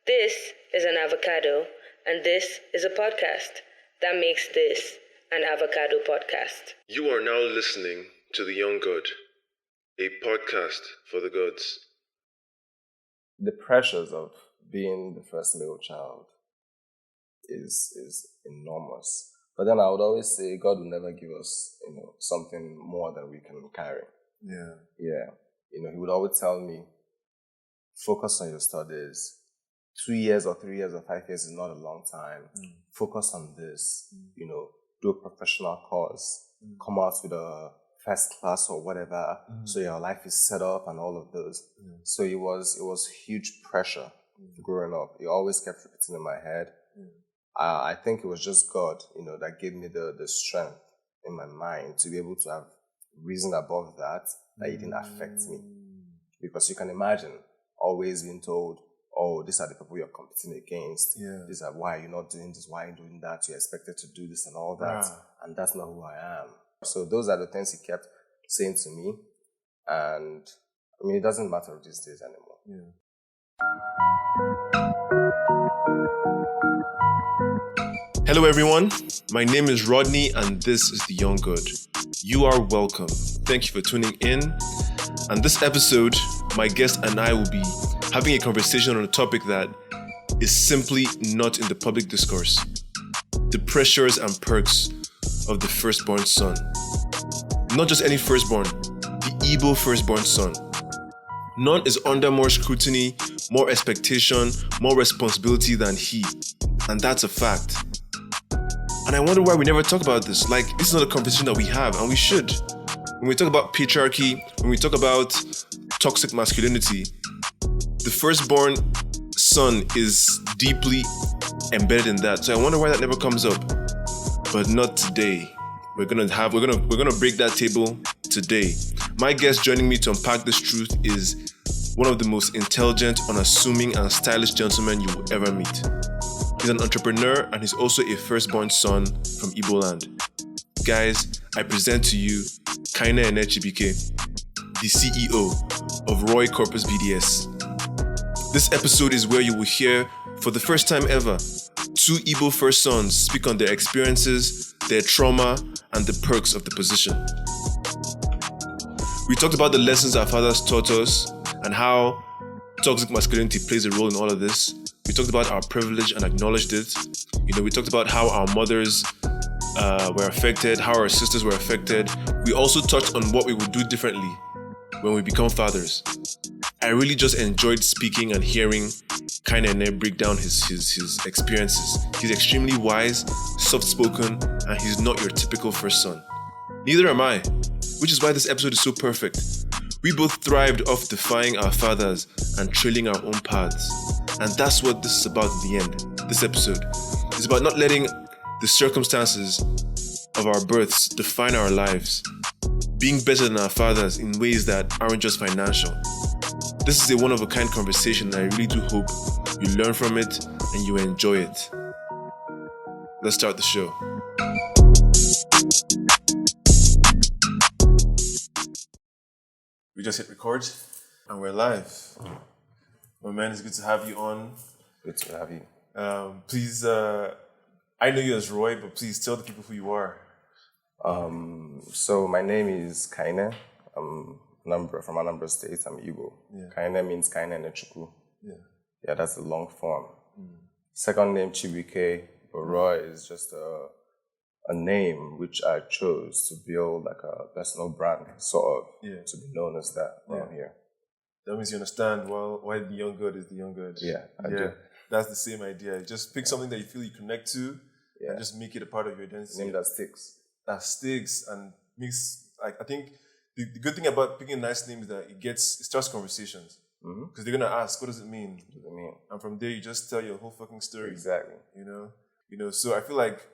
This is an avocado, and this is a podcast. That makes this an avocado podcast. You are now listening to The Young Good, a podcast for the goods. The pressures of being the first male child is enormous. But then I would always say God will never give us, something more than we can carry. Yeah. Yeah. He would always tell me, focus on your studies. 2 years or 3 years or 5 years is not a long time. Focus on this, do a professional course, come out with a first class or whatever, so your life is set up and all of those. So it was huge pressure growing up. It always kept repeating in my head. I think it was just God, that gave me the strength in my mind to be able to have reason above that it didn't affect me. Because you can imagine always being told, oh, these are the people you're competing against. Yeah. These are why you're not doing this, why you're doing that. You're expected to do this and all that. And that's not who I am. So those are the things he kept saying to me. And it doesn't matter these days anymore. Yeah. Hello everyone, my name is Rodney and this is The Young Good. You are welcome. Thank you for tuning in. And this episode, my guest and I will be having a conversation on a topic that is simply not in the public discourse. The pressures and perks of the firstborn son. Not just any firstborn, the Igbo firstborn son. None is under more scrutiny, more expectation, more responsibility than he. And that's a fact. And I wonder why we never talk about this. This is not a conversation that we have, and we should. When we talk about patriarchy, when we talk about toxic masculinity, the firstborn son is deeply embedded in that. So I wonder why that never comes up. But not today. We're gonna break that table today. My guest joining me to unpack this truth is one of the most intelligent, unassuming, and stylish gentlemen you will ever meet. He's an entrepreneur and he's also a firstborn son from Igbo land. Guys, I present to you Kaine Enechibike, the CEO of Roy Corpus BDS. This episode is where you will hear, for the first time ever, two Igbo first sons speak on their experiences, their trauma, and the perks of the position. We talked about the lessons our fathers taught us and how toxic masculinity plays a role in all of this. We talked about our privilege and acknowledged it. We talked about how our mothers were affected, how our sisters were affected. We also touched on what we would do differently when we become fathers. I really just enjoyed speaking and hearing Kaine break down his experiences. He's extremely wise, soft-spoken, and he's not your typical first son. Neither am I, which is why this episode is so perfect. We both thrived off defying our fathers and trailing our own paths. And that's what this is about in the end. This episode is about not letting the circumstances of our births define our lives. Being better than our fathers in ways that aren't just financial. This is a one-of-a-kind conversation and I really do hope you learn from it and you enjoy it. Let's start the show. We just hit record and we're live. My man, it's good to have you on. Good to have you. Please, I know you as Roy, but please tell the people who you are. So my name is Kaine. I'm from Anambra State. I'm Igbo. Yeah. Kaine means Kaine Nechukwu. Yeah, that's the long form. Second name Chibuike, but Roy is just a name which I chose to build like a personal brand, sort of, to be known as that around here. That means you understand why The Young Good is The Young Good. Yeah, I do. That's the same idea. Just pick something that you feel you connect to and just make it a part of your identity. Name that sticks. That sticks and makes, I think the good thing about picking a nice name is that it starts conversations. Because they're going to ask, what does it mean? What does it mean? And from there, you just tell your whole fucking story. Exactly. So I feel like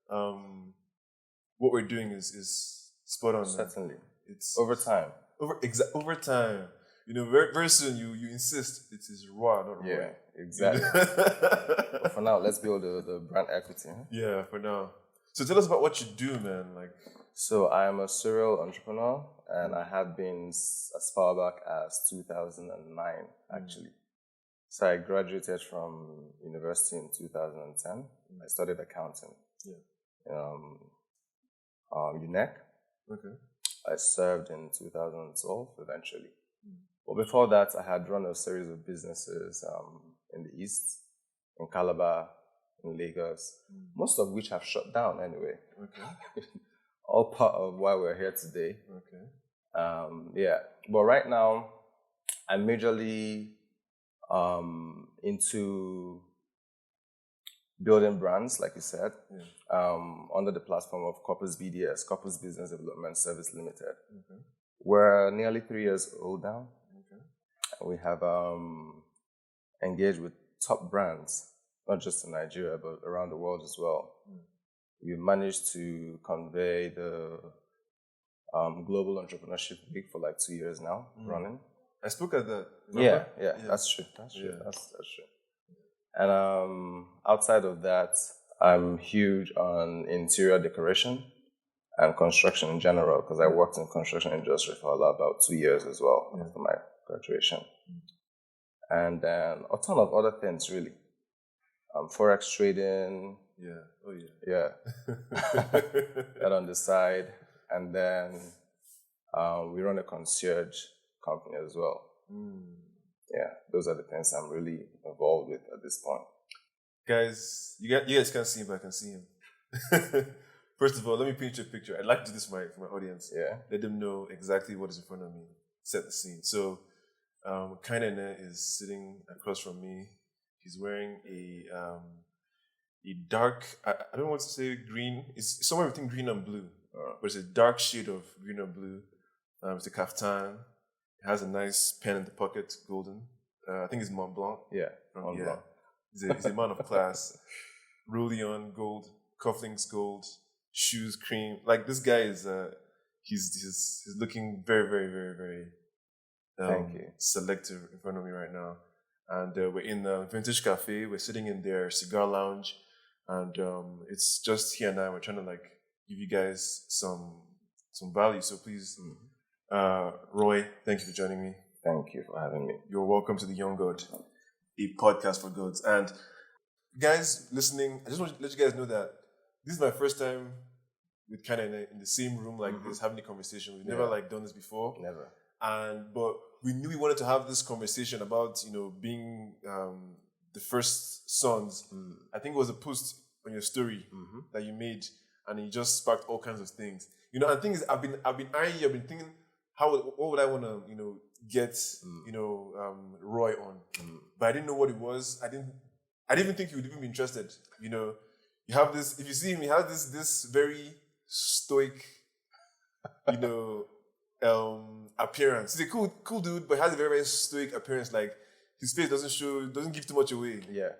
what we're doing is spot on. Certainly. It's over time. Over time. Very soon you insist it is raw, not raw. Yeah, exactly. But for now, let's build the brand equity. Huh? Yeah, for now. So tell us about what you do, man. So I am a serial entrepreneur, and I have been as far back as 2009, actually. So I graduated from university in 2010. I studied accounting. UNEC. Okay. I served in 2012 eventually. But before that, I had run a series of businesses in the East, in Calabar, in Lagos, most of which have shut down anyway. Okay. All part of why we're here today. Okay. But right now, I'm majorly into building brands, like you said, under the platform of Corpus BDS, Corpus Business Development Service Limited. Okay. We're nearly 3 years old now. Okay. We have engaged with top brands, not just in Nigeria, but around the world as well. We managed to convey the Global Entrepreneurship Week for like 2 years now, running. I spoke at that. Remember? Yeah, that's true. That's true. And outside of that, I'm huge on interior decoration and construction in general, because I worked in construction industry for about 2 years as well after my graduation. And then a ton of other things, really. Forex trading. Yeah. Oh, yeah. Yeah. That on the side. And then we run a concierge company as well. Yeah, those are the things I'm really involved with at this point. Guys, you guys can't see him, but I can see him. First of all, let me paint you a picture. I'd like to do this for my audience. Yeah. Let them know exactly what is in front of me. Set the scene. So, Kainene is sitting across from me. He's wearing a dark, I don't want to say green. It's somewhere between green and blue. But it's a dark shade of green and blue. It's a kaftan. It has a nice pen in the pocket, golden. I think it's Mont Blanc. Yeah, Mont Blanc. He's a man of class. Rollion, gold. Cufflinks, gold. Shoes, cream. Like, this guy is, he's looking very, very, very, very Thank you. selective in front of me right now. And we're in a vintage cafe. We're sitting in their cigar lounge. And it's just he and I. We're trying to, like, give you guys some value. So please, Roy, thank you for joining me. Thank you for having me. You're welcome to The Young God, a podcast for gods. And guys listening, I just want to let you guys know that this is my first time with kind of in the same room like this, having a conversation. We've never done this before. Never. But we knew we wanted to have this conversation about, being the first sons. I think it was a post on your story that you made, and it just sparked all kinds of things. And the thing is, I've been eyeing you. I've been thinking, what would I want to, get, Roy on? But I didn't know what it was. I didn't even think you would even be interested. You have this. If you see him, he has this very stoic, appearance. He's a cool dude, but he has a very, very stoic appearance. Like, his face doesn't give too much away. Yeah.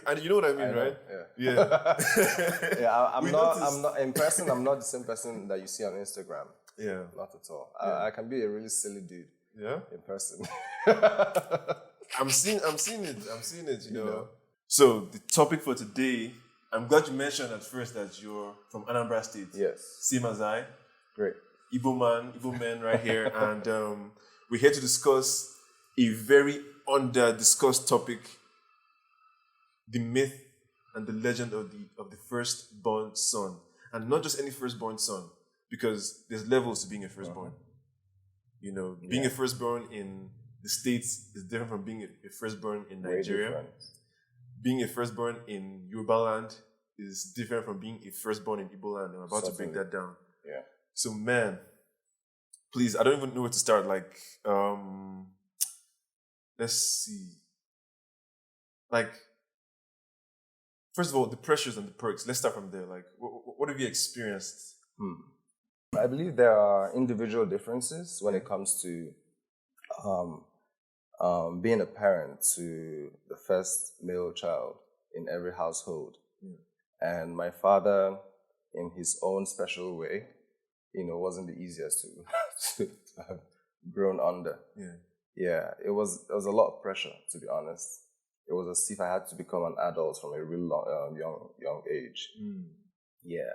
And you know what I mean, right? Yeah. Yeah. I'm not in person. I'm not the same person that you see on Instagram. Yeah. Not at all. I can be a really silly dude. Yeah. In person. I'm seeing it. You know. So the topic for today, I'm glad you mentioned at first that you're from Anambra State. Yes. Same as I. Great. Igbo man right here, and we're here to discuss a very under-discussed topic: the myth and the legend of the firstborn son, and not just any firstborn son, because there's levels to being a firstborn. Being a firstborn in the States is different from being a firstborn in Nigeria. Being a firstborn in Yoruba land is different from being a firstborn in Igbo land. I'm about to break that down. Yeah. So, man, please, I don't even know where to start. Like, let's see. Like, first of all, the pressures and the perks. Let's start from there. Like, what have you experienced? I believe there are individual differences when it comes to being a parent to the first male child in every household. And my father, in his own special way, wasn't the easiest to have grown under. Yeah, it was a lot of pressure, to be honest. It was as if I had to become an adult from a real young age. Yeah.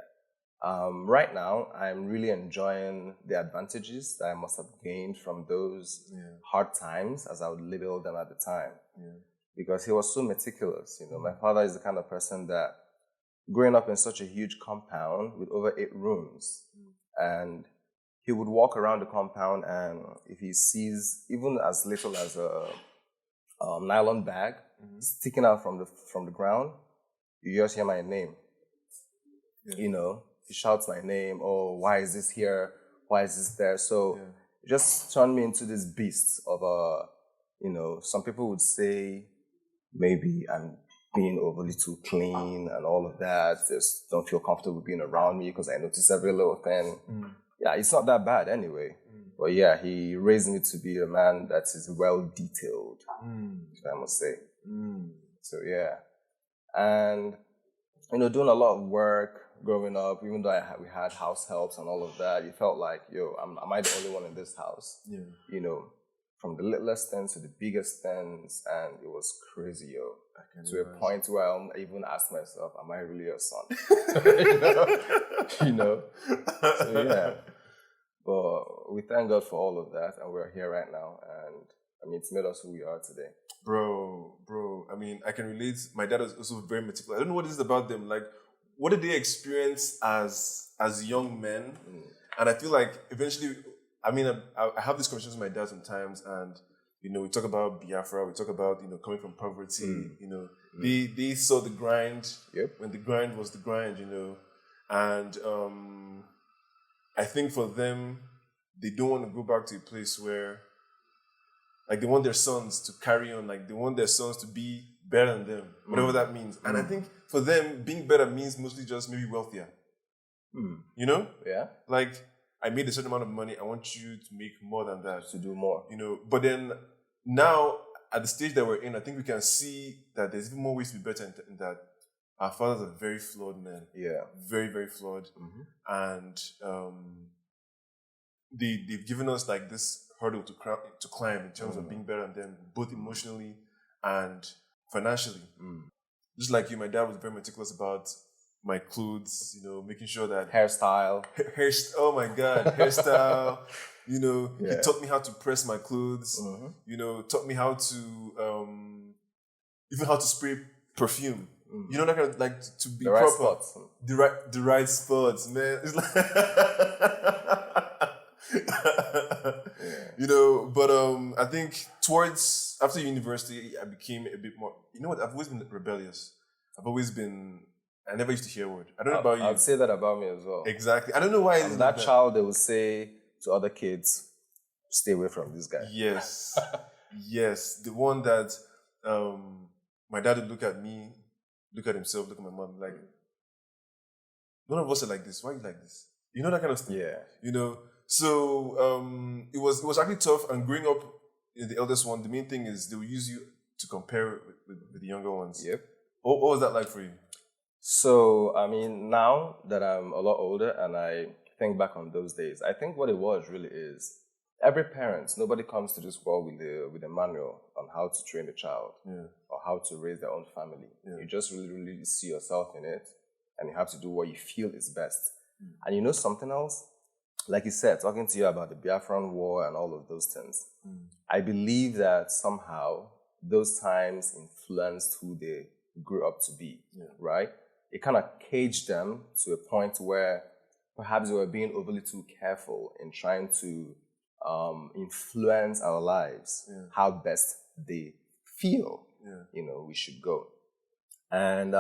Right now, I'm really enjoying the advantages that I must have gained from those hard times, as I would label them at the time. because he was so meticulous. My father is the kind of person that, growing up in such a huge compound with over 8 rooms, and he would walk around the compound, and if he sees even as little as a nylon bag sticking out from the ground, you just hear my name. Yeah. He shouts my name. Oh, why is this here? Why is this there? So it just turned me into this beast of some people would say maybe I'm being overly too clean and all of that. Just don't feel comfortable being around me because I notice every little thing. Yeah, it's not that bad anyway. But yeah, he raised me to be a man that is well detailed, I must say. So yeah. And, doing a lot of work growing up, even though we had house helps and all of that, you felt like, am I the only one in this house? Yeah. From the littlest things to the biggest things, and it was crazy, to a point where I even asked myself, am I really your son? So yeah. But we thank God for all of that, and we're here right now, and it's made us who we are today. Bro, I can relate. My dad was also very meticulous. I don't know what it is about them. Like, what did they experience as young men? And I feel like eventually, I have these conversations with my dad sometimes, and we talk about Biafra, we talk about coming from poverty. They saw the grind when the grind was the grind. And I think for them, they don't want to go back to a place where, like, they want their sons to carry on, like they want their sons to be better than them, whatever that means. And I think for them, being better means mostly just maybe wealthier. Yeah. Like, I made a certain amount of money, I want you to make more than that. To do more. But then now, at the stage that we're in, I think we can see that there's even more ways to be better in that our fathers are very flawed men. Yeah. Very, very flawed. And they've given us like this hurdle to climb in terms of being better than them, both emotionally and financially. Just like you, my dad was very meticulous about my clothes, making sure that hairstyle. Oh my God, hairstyle. He taught me how to press my clothes. Taught me how to even how to spray perfume. That kind of, like, to be the right proper. Spots. The right spots, man. It's like but I think after university, I became a bit more. I've always been rebellious. I never used to hear a word. I don't know about you. I'd say that about me as well. Exactly. I don't know why. I'm that child, they will say to other kids, stay away from this guy. Yes. Yes. The one that my dad would look at me, look at himself, look at my mom, like, none of us are like this. Why are you like this? That kind of stuff. Yeah. So it was actually tough. And growing up in the eldest one, the main thing is they will use you to compare with the younger ones. Yep. What was that like for you? So, now that I'm a lot older and I think back on those days, I think what it was really is every parent, nobody comes to this world with a manual on how to train a child or how to raise their own family. You just really, really see yourself in it, and you have to do what you feel is best. And something else? Like you said, talking to you about the Biafran War and all of those things, I believe that somehow those times influenced who they grew up to be, right? It kind of caged them to a point where perhaps they were being overly too careful in trying to influence our lives, how best they feel, we should go. And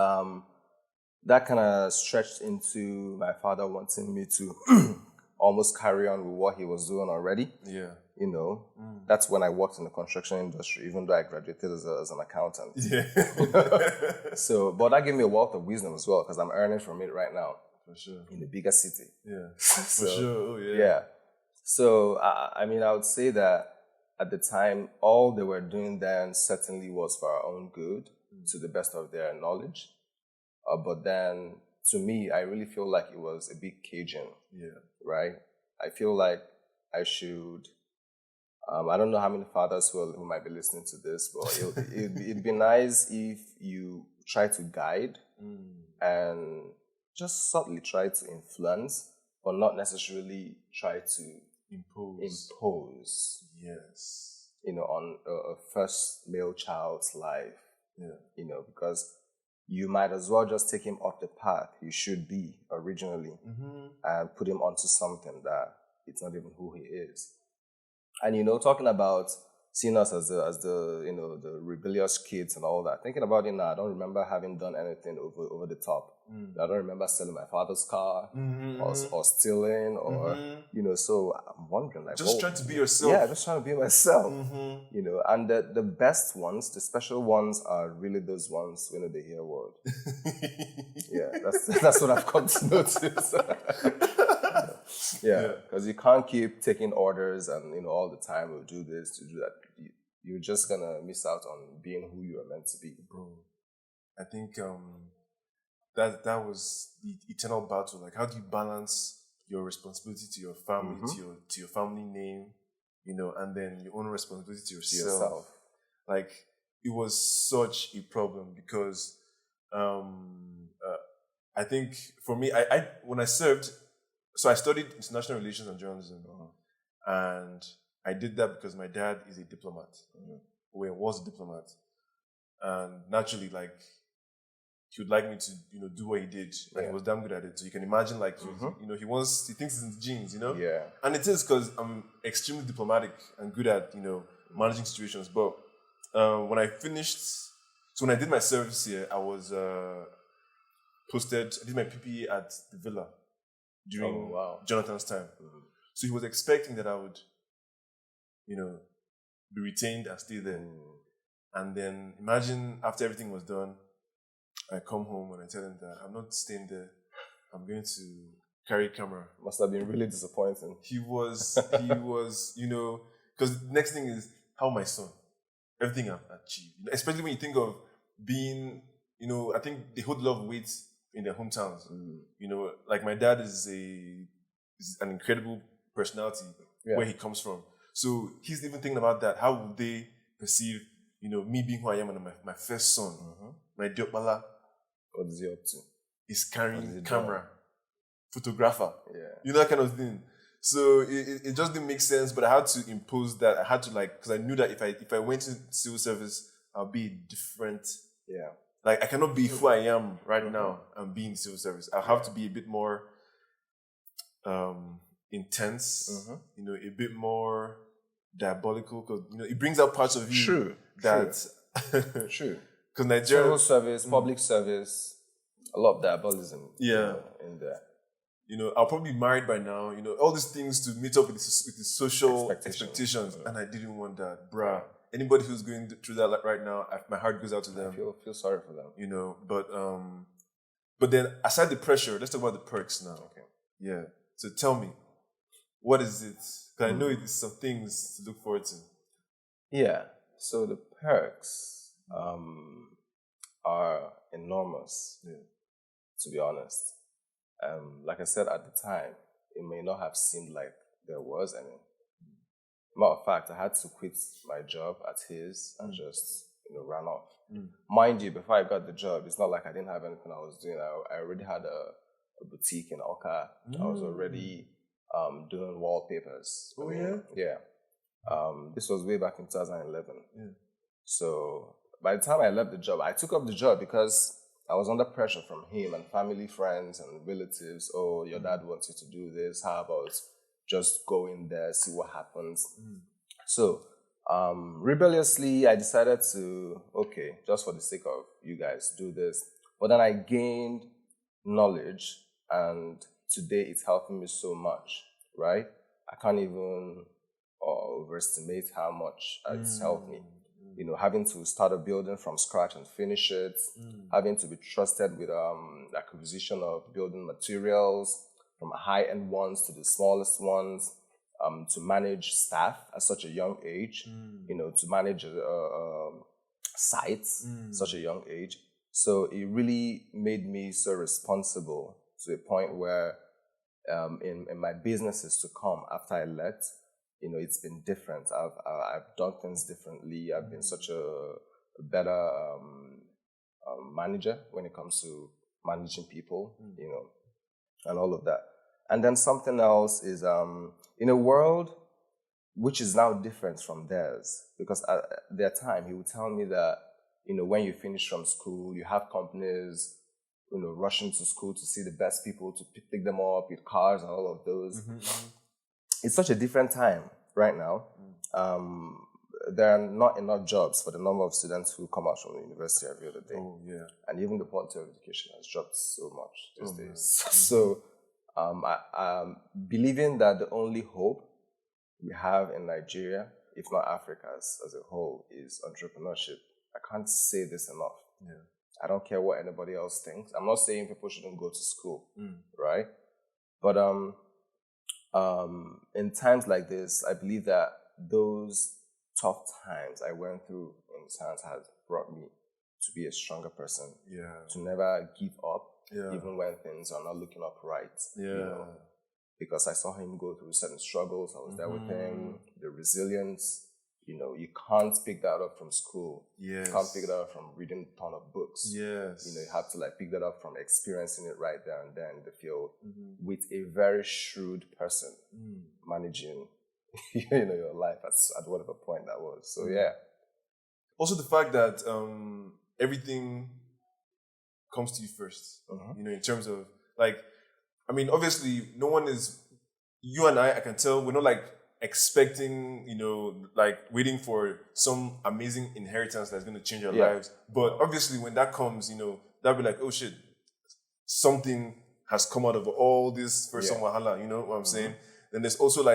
that kind of stretched into my father wanting me to almost carry on with what he was doing already. Yeah. That's when I worked in the construction industry, even though I graduated as an accountant. Yeah. So, but that gave me a wealth of wisdom as well, because I'm earning from it right now. For sure. In the bigger city. Yeah. For sure. Oh, yeah. Yeah. So, I would say that at the time, all they were doing then certainly was for our own good, to the best of their knowledge. But then, to me, I really feel like it was a bit Cajun. Yeah. Right? I feel like I should... I don't know how many fathers who might be listening to this, but it'd be nice if you try to guide and just subtly try to influence, but not necessarily try to impose. Yes. On a first male child's life. You know, because you might as well just take him off the path he should be originally and put him onto something that it's not even who he is. And, you know, talking about seeing us as the you know, the rebellious kids and all that, thinking about it now, I don't remember having done anything over the top. I don't remember selling my father's car or stealing or, you know, so I'm wondering, like, just trying to be yourself. Yeah, just trying to be myself. You know, and the best ones, the special ones are really those ones when they hear word. Yeah, that's what I've come to notice. Yeah, because you can't keep taking orders and, you know, all the time, we'll do this, to do that. You're just gonna miss out on being who you are meant to be. Bro, I think that was the eternal battle. Like, how do you balance your responsibility to your family, to your family name, you know, and then your own responsibility to yourself. Like, it was such a problem because I think for me, I when I served, so I studied international relations and journalism, and I did that because my dad is a diplomat, or was a diplomat, and naturally, like, he would like me to, you know, do what he did, and he was damn good at it. So you can imagine, like, you know, he thinks it's in the genes, you know, and it is because I'm extremely diplomatic and good at, you know, managing situations. But when I finished, so when I did my service here, I was posted. I did my PPE at the Villa during Jonathan's time. So he was expecting that I would, you know, be retained and stay there. And then imagine after everything was done, I come home and I tell him that I'm not staying there. I'm going to carry camera. Must have been really disappointing. He was, you know, because the next thing is, how my son, everything I've achieved, especially when you think of being, you know, I think they hold a lot of weight in their hometowns. You know, like, my dad is an incredible personality where he comes from. So he's even thinking about that. How would they perceive, you know, me being who I am and my first son, my Diopala, what is he up to? Is carrying camera, photographer, you know, that kind of thing. So it just didn't make sense, but I had to impose that. I had to, like, because I knew that if I went to civil service, I'll be different. Like, I cannot be who I am right now and be in civil service. I'll have to be a bit more intense, you know, a bit more diabolical, because, you know, it brings out parts of you that True. Because Nigeria, civil service, public service, a lot of diabolism in there. You know, I'll probably be married by now, you know, all these things to meet up with the social expectations. And I didn't want that, bruh. Anybody who's going through that right now, my heart goes out to them. I feel sorry for them. You know, but then aside the pressure, let's talk about the perks now. Okay. Yeah. So tell me, what is it? Because I know it's some things to look forward to. Yeah. So the perks are enormous, to be honest. Like I said at the time, it may not have seemed like there was any. Matter of fact, I had to quit my job at his and just, you know, ran off. Mind you, before I got the job, it's not like I didn't have anything I was doing. I already had a boutique in Oka. I was already doing wallpapers. Oh, yeah? This was way back in 2011. So by the time I left the job, I took up the job because I was under pressure from him and family, friends, and relatives. Oh, your dad wants you to do this. How about just go in there, see what happens? So rebelliously, I decided to, okay, just for the sake of you guys, do this. But then I gained knowledge, and today it's helping me so much, right? I can't even overestimate how much it's helped me. You know, having to start a building from scratch and finish it, having to be trusted with the acquisition of building materials, from high-end ones to the smallest ones, to manage staff at such a young age, you know, to manage sites at such a young age. So it really made me so responsible to a point where in my businesses to come after I left, you know, it's been different. I've done things differently. I've been such a better manager when it comes to managing people, you know, and all of that. And then something else is in a world which is now different from theirs, because at their time he would tell me that, when you finish from school, you have companies, rushing to school to see the best people, to pick them up with cars and all of those. It's such a different time right now. There are not enough jobs for the number of students who come out from the university every other day. Oh, yeah. And even the quality of education has dropped so much these days. So I'm believing that the only hope we have in Nigeria, if not Africa as a whole, is entrepreneurship. I can't say this enough. Yeah. I don't care what anybody else thinks. I'm not saying people shouldn't go to school, right? But in times like this, I believe that those tough times I went through in science has brought me to be a stronger person. Yeah. To never give up, Yeah. even when things are not looking up right. Yeah. Because I saw him go through certain struggles. I was there with him. The resilience, you can't pick that up from school. Yes. You can't pick that up from reading a ton of books. Yes. You have to pick that up from experiencing it right there and then in the field with a very shrewd person managing your life at whatever point that was. So yeah. Also the fact that everything comes to you first. In terms of obviously no one is, you and I can tell we're not expecting, waiting for some amazing inheritance that's going to change our lives. But obviously when that comes, that'll be like, oh shit, something has come out of all this for some wahala, you know what I'm saying? Then there's also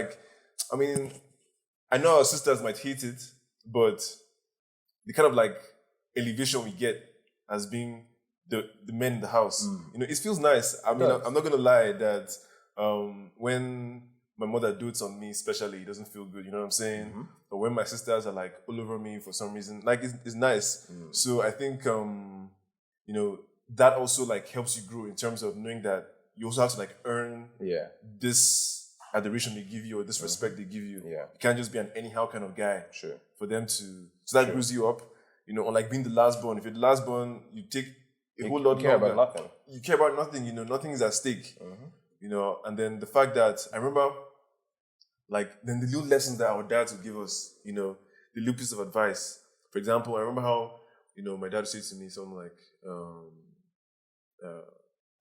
I know our sisters might hate it, but the kind of elevation we get as being the men in the house, it feels nice. I mean, I'm not going to lie that when my mother dotes on me, especially, it doesn't feel good, you know what I'm saying? Or when my sisters are all over me for some reason, it's nice. So I think, that also helps you grow in terms of knowing that you also have to earn this adoration they give you or this respect they give you. Yeah. You can't just be an anyhow kind of guy. Sure. For them to, so that grows you up, unlike being the last born. If you're the last born, you take a whole lot You care longer. about nothing. You care about nothing, nothing is at stake. And then the fact that I remember then the little lessons that our dads would give us, the little piece of advice. For example, I remember how, my dad would say to me something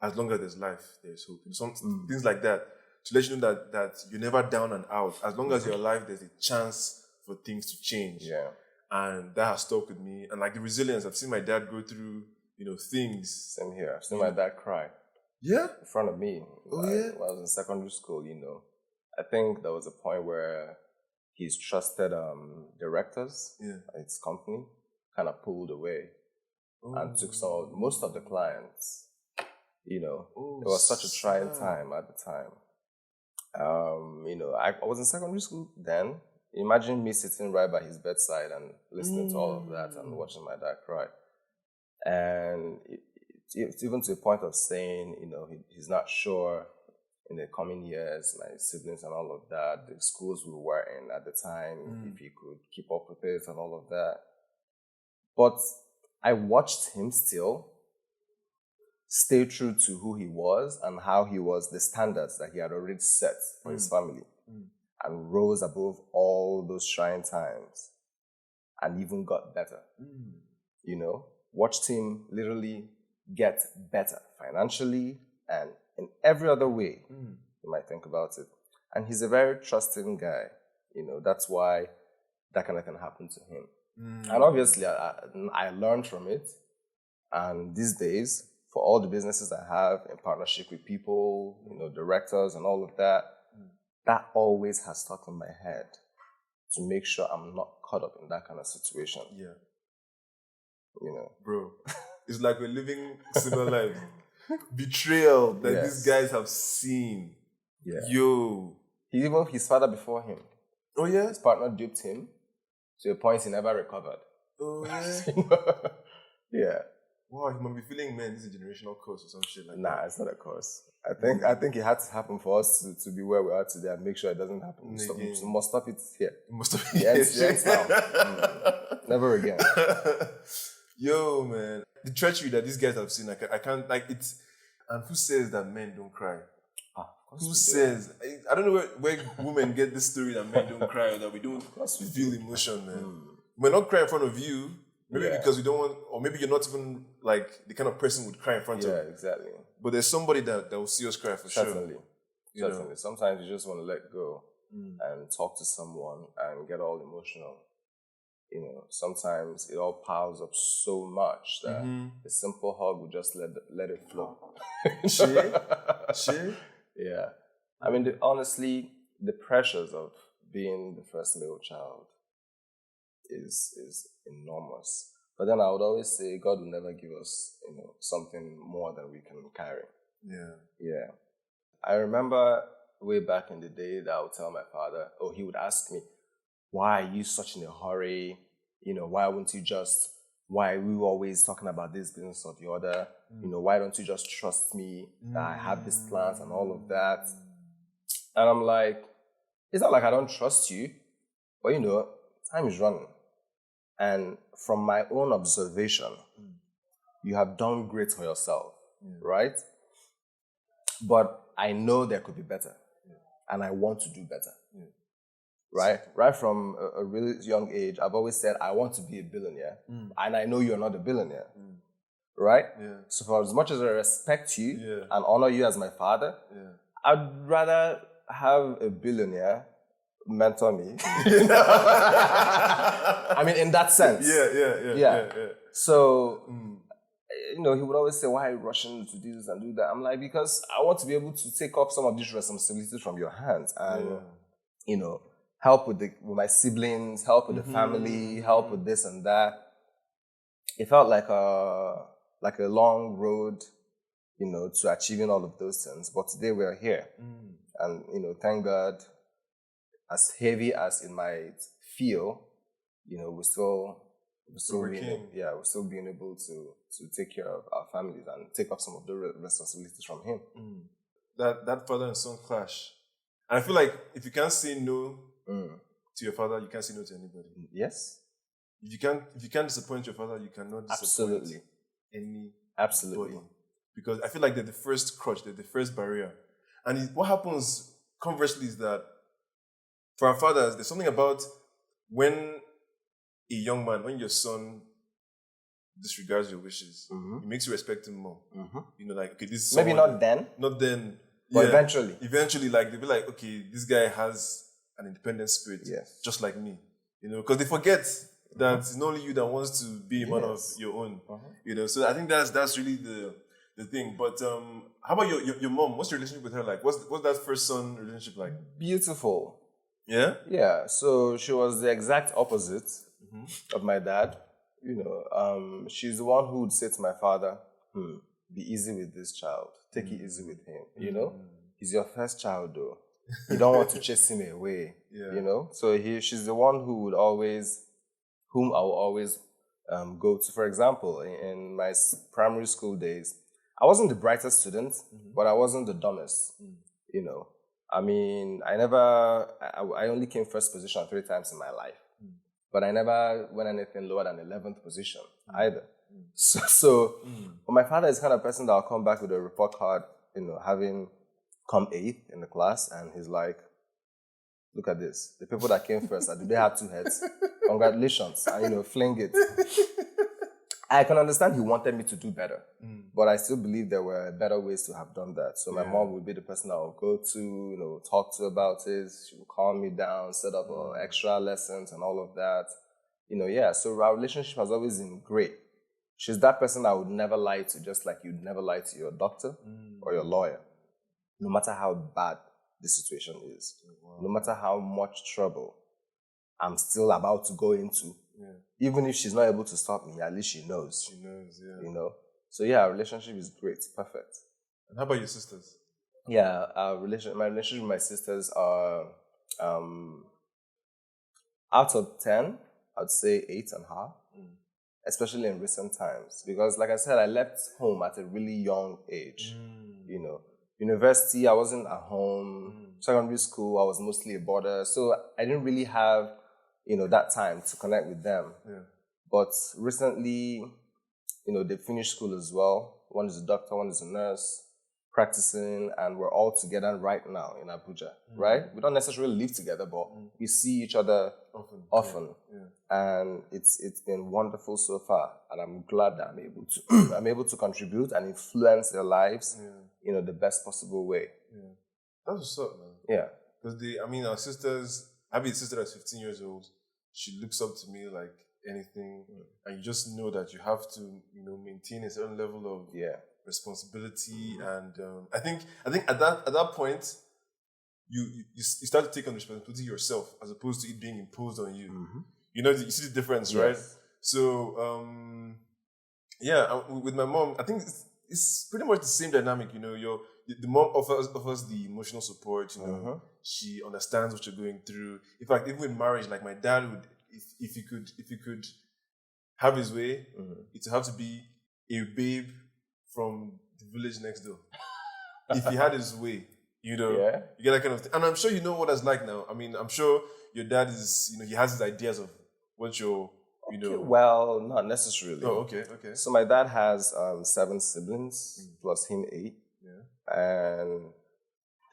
as long as there's life, there's hope. Some things like that, to let you know that you're never down and out. As long as you're alive, there's a chance for things to change. Yeah. And that has stuck with me. And the resilience, I've seen my dad go through, things. Same here. I've seen my dad cry. Yeah? In front of me. Oh, when yeah? I was in secondary school, I think there was a point where his trusted directors at his company kind of pulled away and took most of the clients. It was such a trying time at the time. I was in secondary school then. Imagine me sitting right by his bedside and listening to all of that and watching my dad cry. And it's even to the point of saying, he's not sure in the coming years, my siblings and all of that, the schools we were in at the time, if he could keep up with it and all of that. But I watched him still stay true to who he was and how he was, the standards that he had already set for his family, and rose above all those trying times and even got better. Watched him literally get better financially and in every other way you might think about it. And he's a very trusting guy. That's why that kind of thing happened to him. And obviously I learned from it. And these days, for all the businesses I have in partnership with people, directors and all of that, that always has stuck in my head to make sure I'm not caught up in that kind of situation. Yeah. Bro, it's like we're living similar life. Betrayal that these guys have seen. Yeah. Yo. Even his father before him. Oh, yeah? His partner duped him to a point he never recovered. Oh, yeah? Yeah. Wow, he might be feeling, man, this is a generational curse or some shit like that. Nah, it's not a curse. I think it had to happen for us to be where we are today and make sure it doesn't happen. We must stop it here. You must have Yes, now. Never again. Yo, man. The treachery that these guys have seen, I can't, it's... And who says that men don't cry? Who says? I don't know where women get this story that men don't cry or that we don't feel emotion, man. We're not crying in front of you, Maybe because you don't want, or maybe you're not even like the kind of person who would cry in front of. Yeah, exactly. But there's somebody that will see us cry for sure. Certainly. Sometimes you just want to let go and talk to someone and get all emotional. Sometimes it all piles up so much that a simple hug would just let it flow. Shit. Yeah. I mean, honestly, the pressures of being the first male child is enormous. But then I would always say God will never give us, something more than we can carry. Yeah. Yeah. I remember way back in the day that I would tell my father, he would ask me, why are you such in a hurry? Why wouldn't you why are we always talking about this business or the other? Why don't you just trust me that I have these plans and all of that? And I'm like, it's not like I don't trust you, but time is running. And from my own observation, you have done great for yourself, right? But I know there could be better, and I want to do better. Right? Right from a really young age, I've always said, I want to be a billionaire. And I know you're not a billionaire. Right? Yeah. So for as much as I respect you and honor you as my father, I'd rather have a billionaire mentor me. I mean, in that sense. Yeah. So, he would always say, why are you rushing to do this and do that? I'm like, because I want to be able to take up some of these responsibilities from your hands and, help with my siblings, help with the family, help with this and that. It felt like a long road, to achieving all of those things. But today we're here. And, thank God, as heavy as it might feel, we're still being able to take care of our families and take up some of the responsibilities from him. That father and son clash. And I feel like if you can't say no to your father, you can't say no to anybody. Yes. If you can't disappoint your father, you cannot disappoint anybody. Absolutely. Because I feel like they're the first crutch, they're the first barrier. And what happens conversely is that for our fathers, there's something about when a young man, when your son disregards your wishes, it makes you respect him more. Like, okay, this is maybe not then, but eventually. Eventually, like, they'll be like, okay, this guy has an independent spirit, just like me. Because they forget that it's not only you that wants to be a man of your own. So I think that's really the thing. But how about your mom? What's your relationship with her like? What's that first son relationship like? Beautiful. Yeah? Yeah. So she was the exact opposite of my dad. She's the one who would say to my father, be easy with this child. Take it easy with him. He's your first child though. You don't want to chase him away. So she's the one whom I will always go to. For example, in my primary school days, I wasn't the brightest student, but I wasn't the dumbest. I mean, I only came first position 3 times in my life, but I never went anything lower than 11th position either. But my father is the kind of person that will come back with a report card, having come 8th in the class, and he's like, look at this. The people that came first, do they have 2 heads? Congratulations. And, fling it. I can understand he wanted me to do better, but I still believe there were better ways to have done that. So my mom would be the person I would go to, talk to about it. She would calm me down, set up extra lessons and all of that. So our relationship has always been great. She's that person I would never lie to, just like you'd never lie to your doctor or your lawyer, no matter how bad the situation is, no matter how much trouble I'm still about to go into. Even if she's not able to stop me, at least she knows. She knows, So our relationship is great, perfect. And how about your sisters? Yeah, my relationship with my sisters are, out of 10, I'd say 8.5. Especially in recent times, because like I said, I left home at a really young age. University, I wasn't at home. Secondary school, I was mostly a boarder, so I didn't really have that time to connect with them. But recently, they finished school as well. One is a doctor, one is a nurse. practicing, and we're all together right now in Abuja, right? We don't necessarily live together, but we see each other often. And it's been wonderful so far, and I'm glad that I'm able to I'm able to contribute and influence their lives in the best possible way. That's what's up, man. Yeah. Because our sisters, I have a sister that's 15 years old. She looks up to me like anything, and you just know that you have to, maintain a certain level of responsibility. And I think at that point, you start to take on responsibility yourself as opposed to it being imposed on you. You see the difference, right? So with my mom, I think it's pretty much the same dynamic. The mom offers the emotional support. She understands what you're going through. In fact, even with marriage, like my dad would, if he could have his way, it would have to be a babe from the village next door. If he had his way, you get that kind of thing. And I'm sure you know what that's like now. I'm sure your dad is, he has his ideas of what you're, Well, not necessarily. Oh, okay. So my dad has 7 siblings, plus him 8. And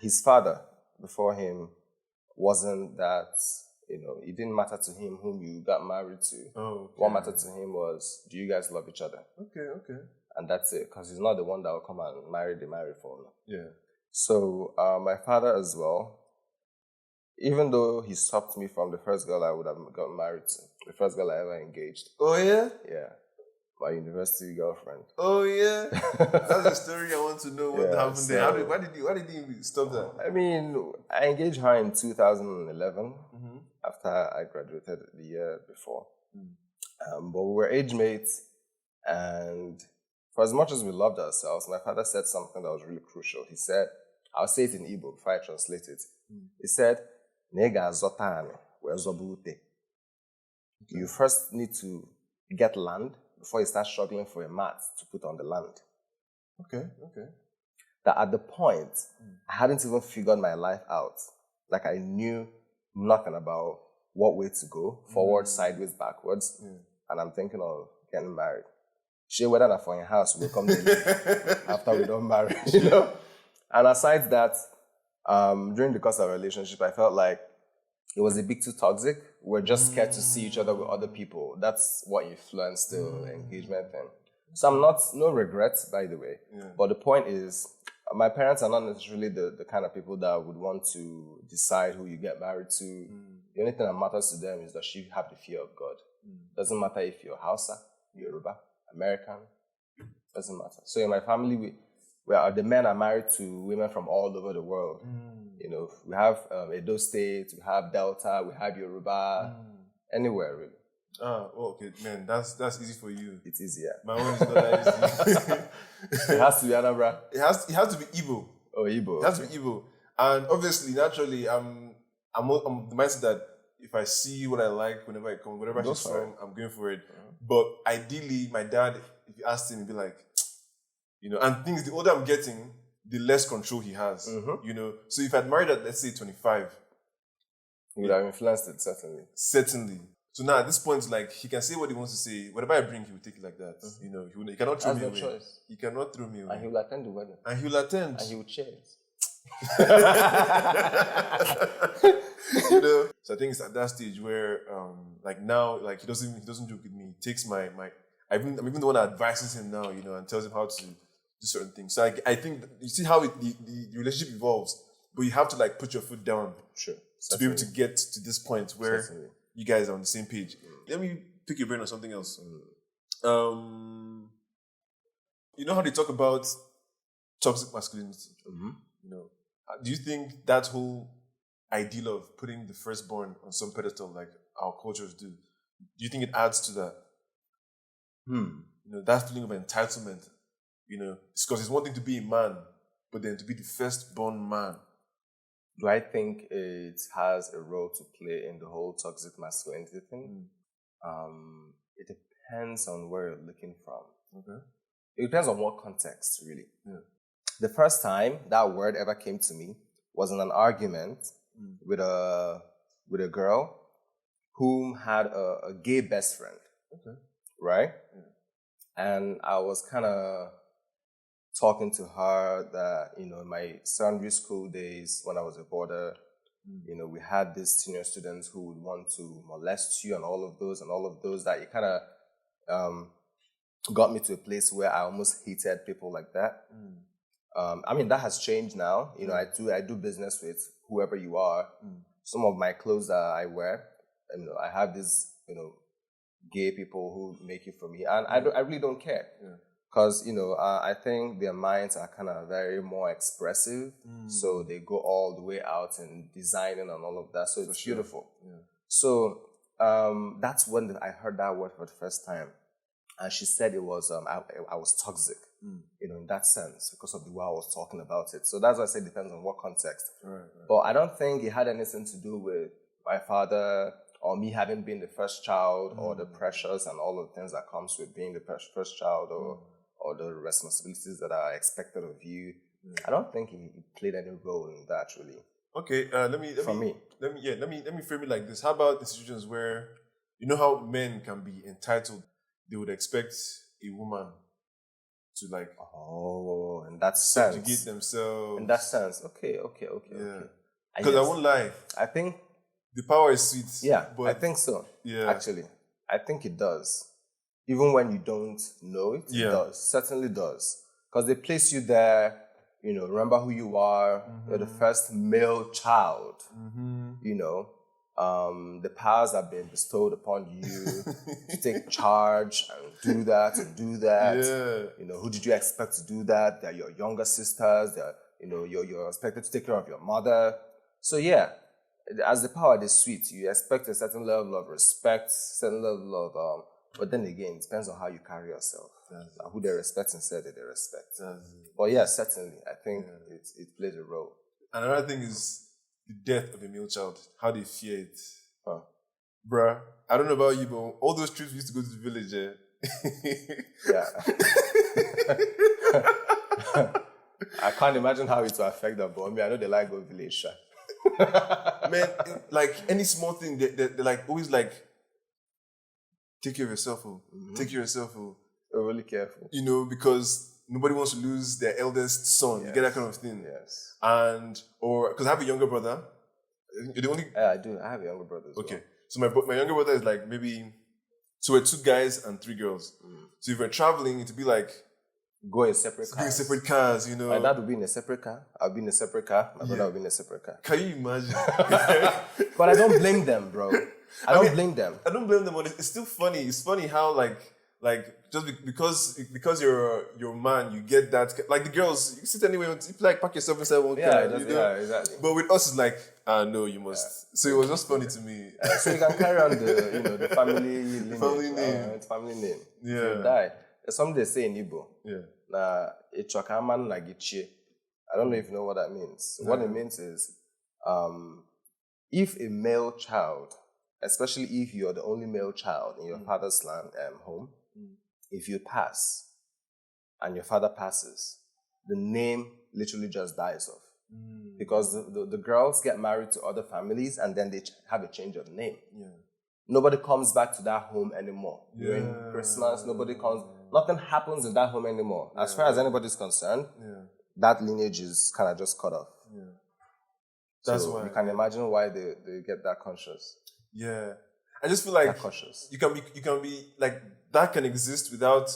his father, before him, wasn't that, it didn't matter to him whom you got married to. Oh, okay. What mattered to him was, do you guys love each other? Okay. And that's it, because he's not the one that will come and marry the married for him. Yeah. So my father as well, even though he stopped me from the first girl I would have got married to, the first girl I ever engaged. Oh, yeah? Yeah. My university girlfriend. Oh, yeah? That's a story I want to know what happened there. Why did he stop that? I engaged her in 2011 after I graduated the year before. But we were age mates, and for as much as we loved ourselves, my father said something that was really crucial. He said, I'll say it in Igbo before I translate it. He said, Nega zotane, wezobute. You first need to get land before you start struggling for a mat to put on the land. Okay. That at the point, I hadn't even figured my life out. Like I knew nothing about what way to go, forward, sideways, backwards. And I'm thinking of getting married. Whether not for your house, we'll come after we don't marry, And aside that, during the course of our relationship, I felt like it was a bit too toxic. We're just scared to see each other with other people. That's what influenced the engagement thing. So no regrets, by the way. But the point is, my parents are not necessarily the kind of people that would want to decide who you get married to. The only thing that matters to them is that you have the fear of God. Doesn't matter if you're Hausa, Yoruba, American, doesn't matter. So in my family, the men are married to women from all over the world. We have Edo State, we have Delta, we have Yoruba, anywhere really. Okay, man, that's easy for you. It's easier. My own is not that easy. It has to be Anambra. It has to be Igbo. Oh, Igbo. It has to be Igbo. And obviously, naturally, I'm the mindset that if I see what I like whenever I come, wherever she's from, I'm going for it. But ideally, my dad, if you asked him, he'd be like, and things, the older I'm getting, the less control he has, So if I'd married at, let's say, 25, he would have influenced it, certainly. Certainly. So now at this point, like, he can say what he wants to say. Whatever I bring, he will take it like that. He cannot throw me away. Choice. He cannot throw me away. And he will attend the wedding. And he will attend. And he will cheer it. So I think it's at that stage where, now, he doesn't joke with me. He takes I'm even the one that advises him now, and tells him how to do certain things. So I think you see how the relationship evolves, but you have to put your foot down, to be able to get to this point where you guys are on the same page. Let me pick your brain on something else. You know how they talk about toxic masculinity? Do you think that whole ideal of putting the firstborn on some pedestal, like our cultures do you think it adds to that? That feeling of entitlement. It's because it's one thing to be a man, but then to be the firstborn man. Do I think it has a role to play in the whole toxic masculinity thing? It depends on where you're looking from. Okay. It depends on what context, really. Yeah. The first time that word ever came to me was in an argument with a girl who had a gay best friend. Okay. Right? Yeah. And I was kind of talking to her that, in my secondary school days when I was a boarder, we had these senior students who would want to molest you and all of those that it kind of got me to a place where I almost hated people like that. I mean, that has changed now. I do business with whoever you are. Some of my clothes that I wear, I have these, gay people who make it for me, and I really don't care. Because, I think their minds are kind of very more expressive. So they go all the way out and designing and all of that. So it's beautiful. Yeah. So that's when I heard that word for the first time. And she said it was, I was toxic, in that sense, because of the way I was talking about it. So that's why I say it depends on what context. Right. But I don't think it had anything to do with my father or me having been the first child or the pressures and all of the things that comes with being the first child or the responsibilities that are expected of you. I don't think he played any role in that, really. Okay, let me frame it like this. How about the situations where, how men can be entitled? They would expect a woman to in that sense, subjugate themselves. In that sense, okay. Because I won't lie. I think the power is sweet. Yeah, but I think so. Yeah, actually, I think it does. Even when you don't know it, it does. Certainly does. Because they place you there, remember who you are. You're the first male child. The powers have been bestowed upon you to take charge and do that and do that. Yeah. Who did you expect to do that? They're your younger sisters. They're, you're expected to take care of your mother. So yeah, as the power is sweet, you expect a certain level of respect, certain level of but then again, it depends on how you carry yourself. Who they respect instead that they respect. But yeah, certainly, I think it plays a role. Another thing is the death of a male child, how they fear it. Bruh, I don't know about you, but all those trips we used to go to the village, I can't imagine how it will affect them, but I know they like go village. Man, any small thing, they're always take care of yourself, take care of yourself. We're really careful. Because nobody wants to lose their eldest son. Yes. You get that kind of thing. Yes. Because I have a younger brother. You're the only... Yeah, I do. I have a younger brother as well. Okay. So my younger brother is maybe... So we're 2 guys and 3 girls. So if we're traveling, it'd be go in separate cars. Go in separate cars, My dad would be in a separate car. I'll be in a separate car. My brother will be in a separate car. Can you imagine? But I don't blame them, bro. I don't blame them. I don't blame them, but it's still funny. It's funny how just because you're a man, you get that. The girls, you sit anywhere, you pack yourself inside one car. Yeah, exactly. But with us, it's no, you must. Yeah. So it was just funny to me. So you can carry on the family name. Family name. Yeah. If you die, there's something they say in Igbo. Yeah. I don't know if you know what that means. What it means is, if a male child, especially if you're the only male child in your father's home, if you pass and your father passes, the name literally just dies off. Because the girls get married to other families and then they have a change of name. Yeah. Nobody comes back to that home anymore. During Christmas, nobody comes. Nothing happens in that home anymore. As far as anybody's concerned, that lineage is kind of just cut off. Yeah. That's why you can imagine why they get that conscious. Yeah, I just feel like you can be that can exist without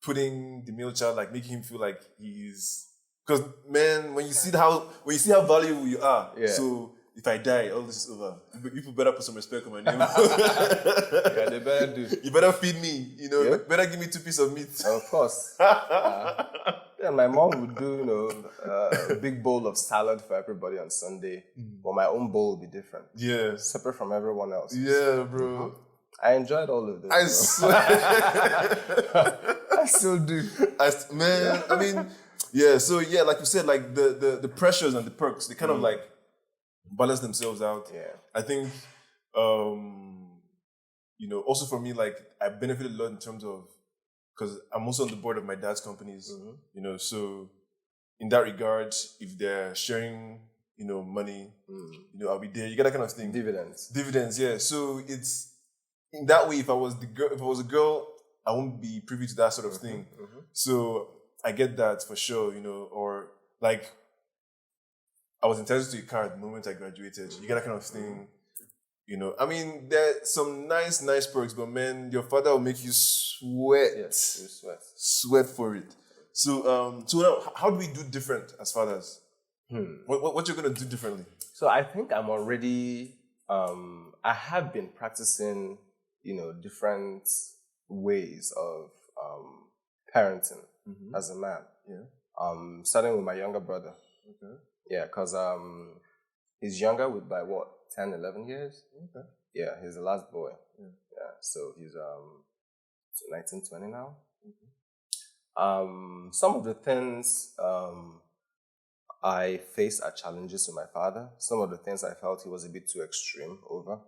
putting the male child making him feel like he's, because man, when you see how valuable you are, so if I die, all this is over. People better put some respect on my name. Yeah, they better do. You better feed me. Better give me 2 pieces of meat. Of course. My mom would do, a big bowl of salad for everybody on Sunday, but my own bowl would be different. Yeah. Separate from everyone else. Yeah, bro. I enjoyed all of this. I still do. I mean, yeah, so yeah, like you said, the pressures and the perks, they kind of balance themselves out. Yeah. I think, also for me, I benefited a lot in terms of, because I'm also on the board of my dad's companies, so in that regard, if they're sharing, money, I'll be there. You get that kind of thing. Dividends, yeah. So it's, in that way, if I was a girl, I won't be privy to that sort of thing. So I get that for sure, or like I was entitled to a car the moment I graduated. You get that kind of thing, I mean, there's some nice perks, but man, your father will make you sweat. Yes, you sweat. Sweat for it. So now, how do we do different as fathers? What you're gonna do differently? So I think I'm already, I have been practicing, different ways of parenting as a man. Yeah. Starting with my younger brother. Okay. Yeah, because he's younger by 10, 11 years? Okay. Yeah, he's the last boy. Yeah. Yeah, so he's 19, 20 now. Some of the things I faced are challenges with my father. Some of the things I felt he was a bit too extreme over.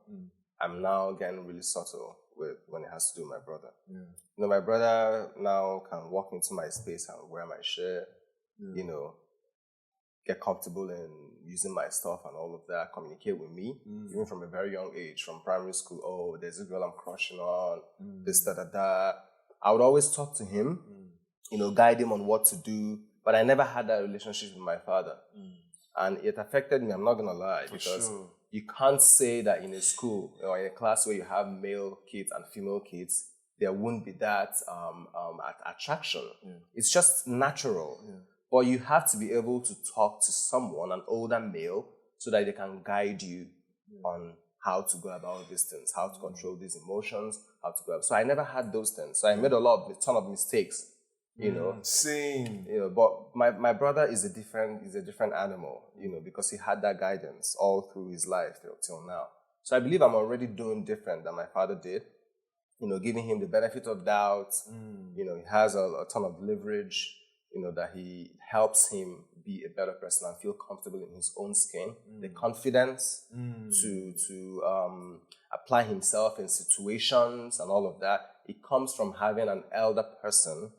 I'm now getting really subtle with when it has to do with my brother. Yeah. My brother now can walk into my space and wear my shirt, get comfortable in using my stuff and all of that, communicate with me, even from a very young age, from primary school. Oh, there's a girl I'm crushing on, this, that. I would always talk to him, guide him on what to do, but I never had that relationship with my father. And it affected me, I'm not going to lie, because you can't say that in a school or in a class where you have male kids and female kids, there won't be that attraction. It's just natural. But you have to be able to talk to someone, an older male, so that they can guide you on how to go about these things, how to control these emotions, how to go about. So I never had those things. So I made a ton of mistakes, Same. But my brother is a different animal, because he had that guidance all through his life till now. So I believe I'm already doing different than my father did, giving him the benefit of doubt. He has a ton of leverage. That he helps him be a better person and feel comfortable in his own skin. The confidence to apply himself in situations and all of that. It comes from having an elder person,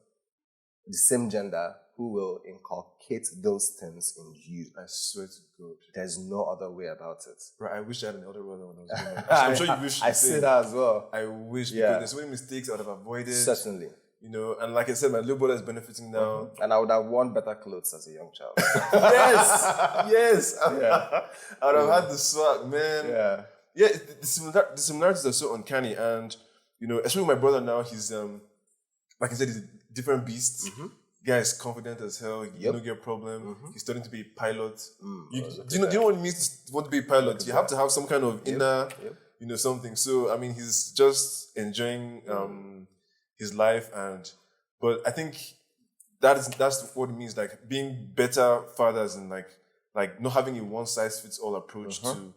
the same gender, who will inculcate those things in you. I swear to God. There's no other way about it. Bro, I wish I had an elder brother when I was young. I'm sure you wish. I say that as well. I wish, because there's so many mistakes I would have avoided. Certainly. And like I said, my little brother is benefiting now. And I would have worn better clothes as a young child. Yes. Yeah. I would have had the swag, man. Yeah. Yeah, the similarities are so uncanny. And, especially with my brother now, he's, like I said, he's a different beast. Guy is confident as hell. He don't get a problem. He's studying to be a pilot. Do you know what it means to want to be a pilot? You have to have some kind of inner, something. So, I mean, he's just enjoying his life, but I think that's what it means, like being better fathers and like not having a one size fits all approach to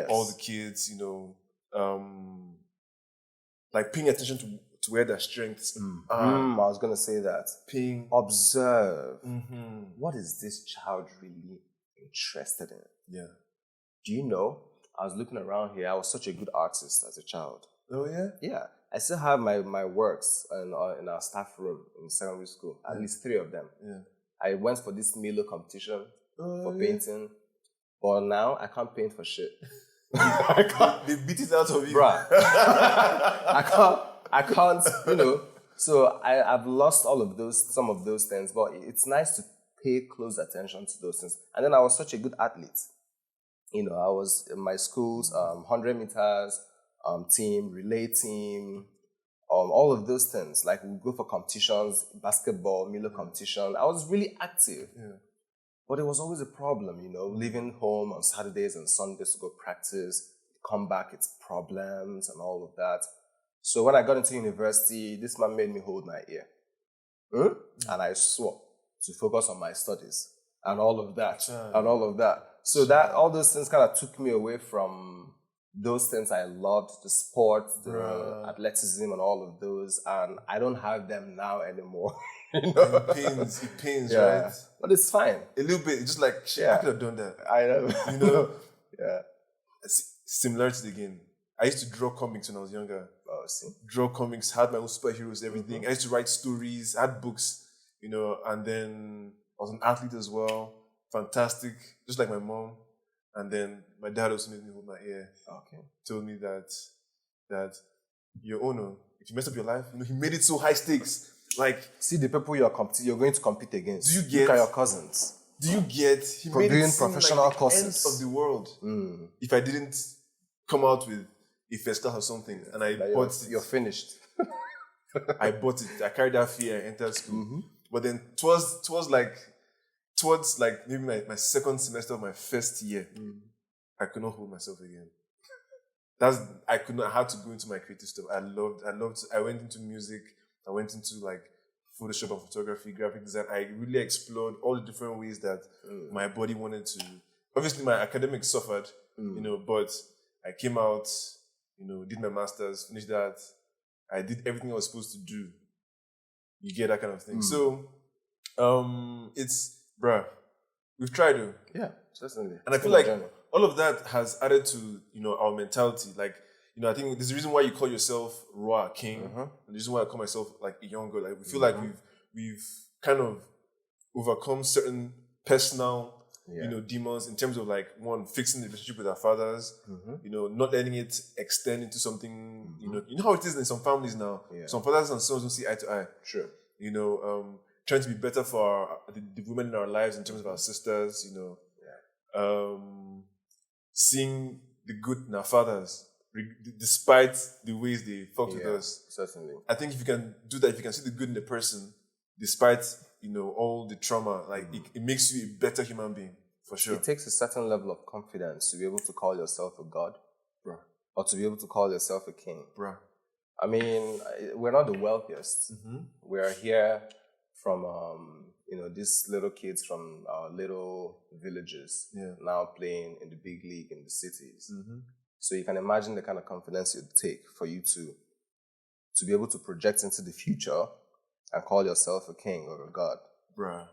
all the kids, like paying attention to where their strengths are. I was gonna say that. Observe. What is this child really interested in? Yeah. Do you know? I was looking around here. I was such a good artist as a child. Oh yeah. Yeah. I still have my works in our staff room in secondary school, at least 3 of them. Yeah. I went for this Milo competition for painting, but now I can't paint for shit. I can't. They beat it out of you. Bruh. I can't, So I've lost some of those things, but it's nice to pay close attention to those things. And then I was such a good athlete. I was in my school's 100 meters, team, relay team, all of those things. Like we go for competitions, basketball, Milo competition. I was really active. Yeah. But it was always a problem, leaving home on Saturdays and Sundays to go practice, come back, it's problems and all of that. So when I got into university, this man made me hold my ear. And I swore to focus on my studies and all of that. So that all those things kind of took me away from those things I loved, the sport, the athleticism and all of those, and I don't have them now anymore. It pains, right? But it's fine. A little bit, just like, shit, I could have done that. I know. Yeah. Similarities again. I used to draw comics when I was younger. Oh, see? Draw comics, had my own superheroes, everything. I used to write stories, had books, and then I was an athlete as well. Fantastic, just like my mom. And then my dad also made me hold my ear. Okay. Told me that your owner, if you mess up your life, he made it so high stakes. Like, See the people you're going to compete against. Do you get- Look at your cousins. do you get? He For made doing it seem professional like the courses. end of the world. If I didn't come out with a first class or something, and I That bought it. you're finished. I bought it. I carried that fear. I entered school. But then towards like maybe my second semester of my first year, I could not hold myself again. I could not. I had to go into my creative stuff. I loved. I went into music. I went into like Photoshop and photography, graphic design. I really explored all the different ways that my body wanted to. Obviously, my academics suffered, but I came out, did my masters, finished that. I did everything I was supposed to do. You get that kind of thing. So, it's, bruh, we've tried to. Yeah, certainly. And I feel like all of that has added to, our mentality. Like, I think there's a reason why you call yourself Roa King. And the reason why I call myself like a young girl. Like, we feel like we've kind of overcome certain personal, demons in terms of like, one, fixing the relationship with our fathers, not letting it extend into something, you know how it is in some families now. Yeah. Some fathers and sons don't see eye to eye. Sure. Trying to be better for the women in our lives in terms of our sisters, seeing the good in our fathers, despite the ways they fucked with us. Certainly. I think if you can do that, if you can see the good in the person, despite, all the trauma, like it makes you a better human being, for sure. It takes a certain level of confidence to be able to call yourself a god, Bruh. or to be able to call yourself a king. Bruh. I mean, we're not the wealthiest. We're here from, these little kids from our little villages now playing in the big league in the cities. So you can imagine the kind of confidence it'd take for you to be able to project into the future and call yourself a king or a god. Bruh.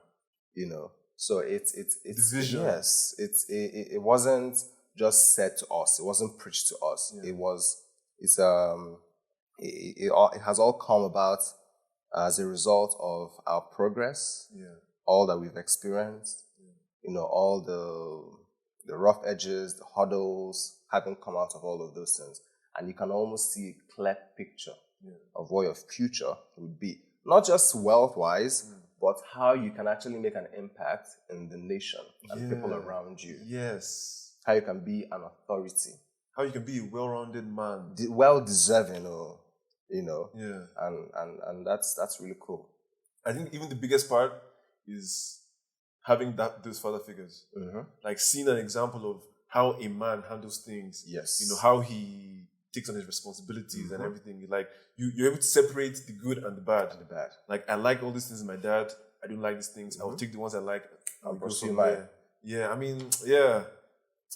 So it's the vision. Yes, it wasn't just said to us. It wasn't preached to us. Yeah. It has all come about as a result of our progress. Yeah. All that we've experienced. Yeah. All the rough edges, the hurdles, having come out of all of those things, and you can almost see a clear picture of what your future would be. Not just wealth-wise, but how you can actually make an impact in the nation and people around you. Yes. How you can be an authority. How you can be a well-rounded man. Well-deserving, Yeah. And that's really cool. I think even the biggest part is having those father figures. Like seeing an example of how a man handles things. Yes. How he takes on his responsibilities and everything. Like you're able to separate the good and the bad. Like I like all these things in my dad. I don't like these things. I'll take the ones I like. I'll pursue mine. Yeah, I mean, yeah.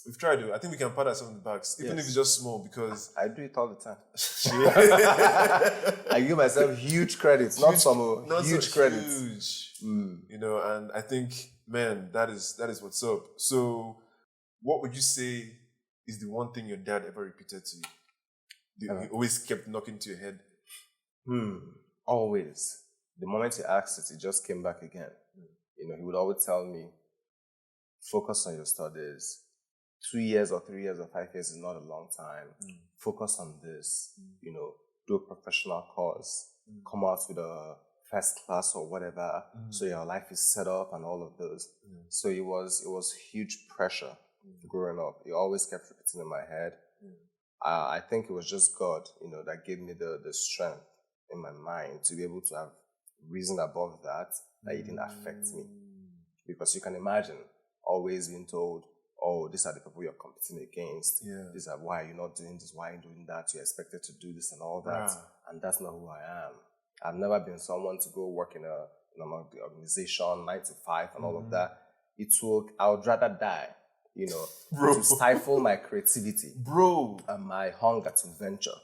We've tried to. I think we can pat ourselves on the backs, even if it's just small, because I do it all the time. I give myself huge credits, not huge credits. Huge. And I think, man, that is what's up. So, what would you say is the one thing your dad ever repeated to you? He always kept knocking to your head. Always. The moment he asked it, it just came back again. He would always tell me, focus on your studies. 2 years or 3 years or 5 years is not a long time. Focus on this. Do a professional course. Come out with a first class or whatever. So your life is set up and all of those. So it was huge pressure growing up. It always kept repeating in my head. I think it was just God, that gave me the strength in my mind to be able to have reason above that it didn't affect me. Because you can imagine always being told, oh, these are the people you're competing against. Yeah. These are why you're not doing this, why you're doing that. You're expected to do this and all that. And that's not who I am. I've never been someone to go work in an organization, 9 to 5 and all of that. I would rather die, to stifle my creativity. And my hunger to venture,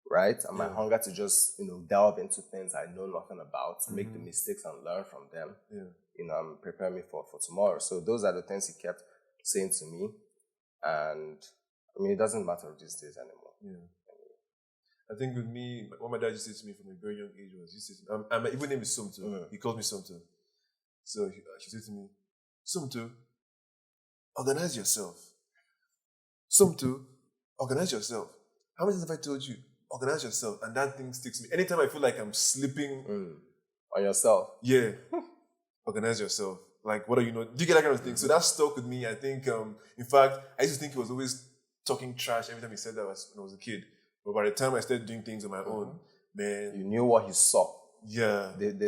right? And my hunger to just, delve into things I know nothing about, make the mistakes and learn from them. I'm preparing me for tomorrow. So those are the things he kept saying to me, and I mean, it doesn't matter these days anymore. I think with me, what my dad used to say to me from a very young age was, he said to me, my even name is Sumtu. He calls me Sumtu. So she said to me, Sumtu, organize yourself. Sumtu, organize yourself. How many times have I told you, organize yourself? And that thing sticks me. Anytime I feel like I'm slipping On yourself. Yeah. Organize yourself. Like, what do you know? Do you get that kind of thing? So that stuck with me. I think, in fact, I used to think he was always talking trash every time he said that when I was a kid. But by the time I started doing things on my own, man. You knew what he saw. Yeah. The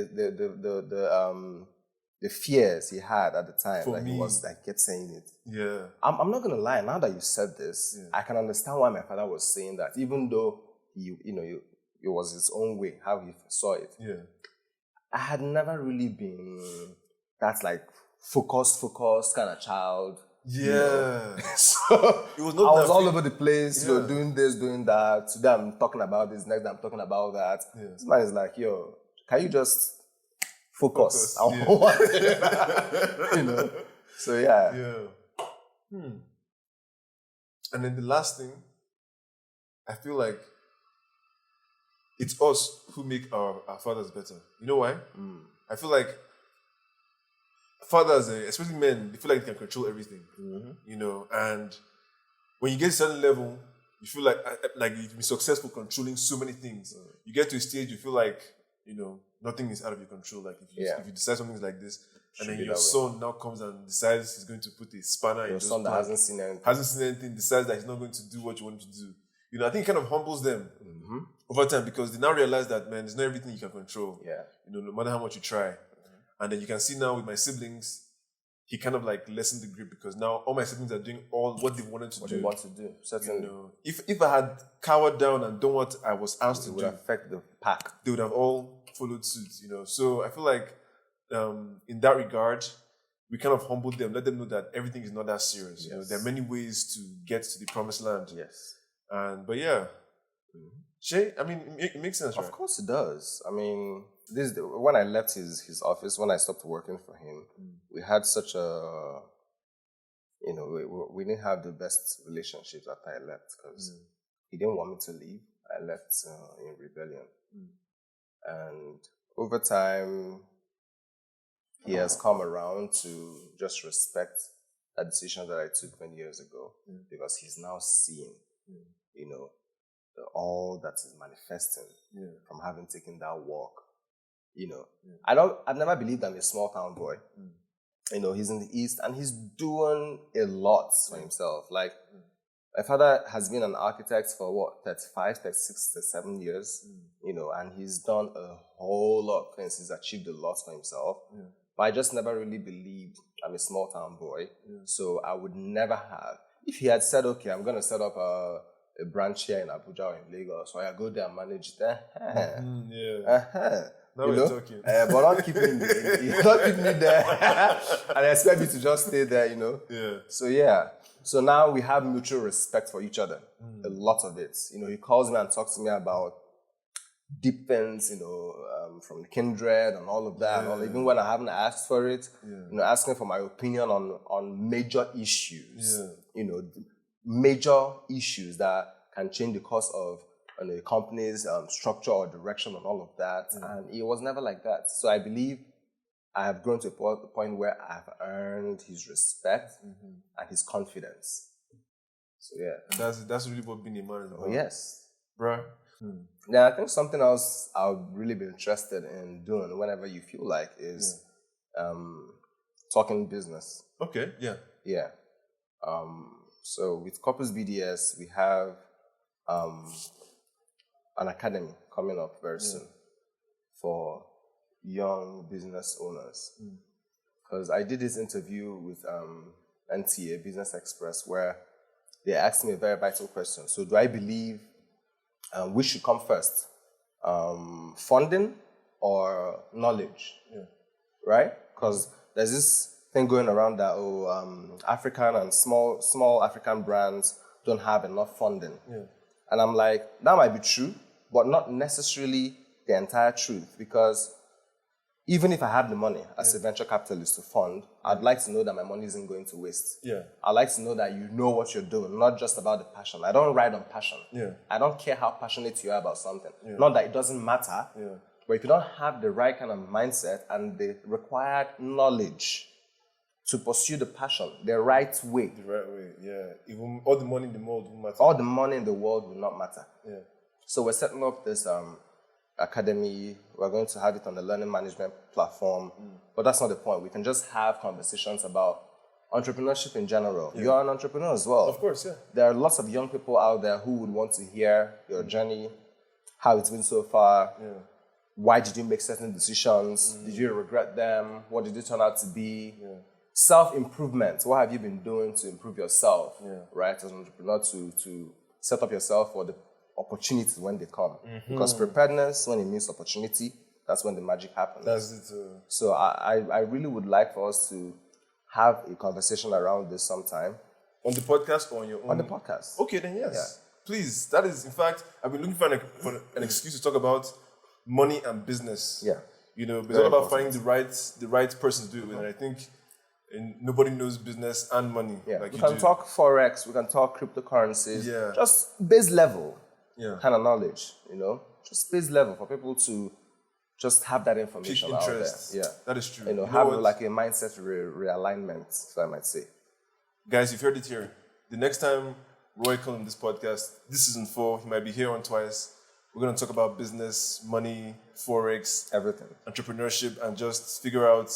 fears he had at the time. For me, he kept saying it. Yeah. I'm not gonna lie, now that you said this, I can understand why my father was saying that, even though it was his own way, how he saw it. Yeah. I had never really been that like focused kind of child. Yeah. So it was I was all over the place, doing this, doing that. Today I'm talking about this, next day I'm talking about that. Yeah. This man is like, yo, can you just focus. I want So yeah. And then the last thing, I feel like it's us who make our fathers better. You know why? I feel like fathers, especially men, they feel like they can control everything. And when you get to a certain level, you feel like you've been successful controlling so many things. You get to a stage, you feel like, nothing is out of your control. Like if you decide something like this, and then your son now comes and decides he's going to put a spanner in your son that hasn't seen anything, decides that he's not going to do what you want him to do. I think it kind of humbles them over time, because they now realize that, man, it's not everything you can control. Yeah. No matter how much you try. And then you can see now with my siblings, he kind of like lessened the grip, because now all my siblings are doing all what they wanted to do. What they want to do, certainly. If I had cowered down and done what I was asked to do, it would affect the pack. They would have all followed suit, So I feel like in that regard, we kind of humbled them, let them know that everything is not that serious. Yes. There are many ways to get to the promised land. Yes. But yeah. Shay, I mean, it makes sense, right? Of course it does. I mean, when I left his office, when I stopped working for him, we had such a, we didn't have the best relationships after I left, because he didn't want me to leave. I left in rebellion. And over time, he has come around to just respect that decision that I took many years ago, because he's now seeing, all that is manifesting from having taken that walk. I've never believed I'm a small town boy. He's in the East and he's doing a lot for himself. Like, my father has been an architect for 35, 36, 37 years, and he's done a whole lot of things. He's achieved a lot for himself. But I just never really believed I'm a small town boy. So I would never have. If he had said, okay, I'm going to set up a branch here in Abuja or in Lagos, so I go there and manage it. Now we're talking. But not keep me there and expect me to just stay there, Yeah. So yeah. So now we have mutual respect for each other. A lot of it. He calls me and talks to me about deep things, from kindred and all of that. Yeah. Even when I haven't asked for it, asking for my opinion on major issues. Major issues that can change the course of a company's structure or direction and all of that. And it was never like that. So I believe I have grown to a point where I've earned his respect and his confidence. So yeah. That's really what being a man is about. Oh, yes. Bruh. Yeah, I think something else I would really be interested in doing whenever you feel like is talking business. Okay, yeah. Yeah. So with Corpus BDS, we have an academy coming up very soon for young business owners. Because I did this interview with NTA, Business Express, where they asked me a very vital question. So do I believe which should come first? Funding or knowledge? Right? Because there's this thing going around that African and small African brands don't have enough funding. And I'm like, that might be true, but not necessarily the entire truth, because even if I have the money as a venture capitalist to fund, I'd like to know that my money isn't going to waste. I'd like to know that you know what you're doing, not just about the passion. I don't ride on passion. I don't care how passionate you are about something. Not that it doesn't matter, but if you don't have the right kind of mindset and the required knowledge to pursue the passion the right way. The right way, yeah. Even all the money in the world will matter. All the money in the world will not matter. So we're setting up this academy. We're going to have it on the learning management platform. But that's not the point. We can just have conversations about entrepreneurship in general. You're an entrepreneur as well. Of course, yeah. There are lots of young people out there who would want to hear your journey, how it's been so far. Why did you make certain decisions? Did you regret them? What did it turn out to be? Self-improvement. What have you been doing to improve yourself, right? As an entrepreneur, to set up yourself for the opportunities when they come. Because preparedness, when it means opportunity, that's when the magic happens. That's it. So I really would like for us to have a conversation around this sometime. On the podcast or on your own? On the podcast. Okay, then yes. Please. That is, in fact, I've been looking for an excuse to talk about money and business. Yeah. You know, it's all about finding the right person to do it with. And I think nobody knows business and money. Yeah. Like We can talk Forex, we can talk cryptocurrencies. Yeah. Just base level kind of knowledge, just base level for people to just have that information Pique out interest. there. Yeah. That is true. Have like a mindset realignment, so I might say. Guys, you've heard it here. The next time Roy comes on this podcast, this season 4, he might be here on twice. We're going to talk about business, money, Forex, everything, entrepreneurship, and just figure out,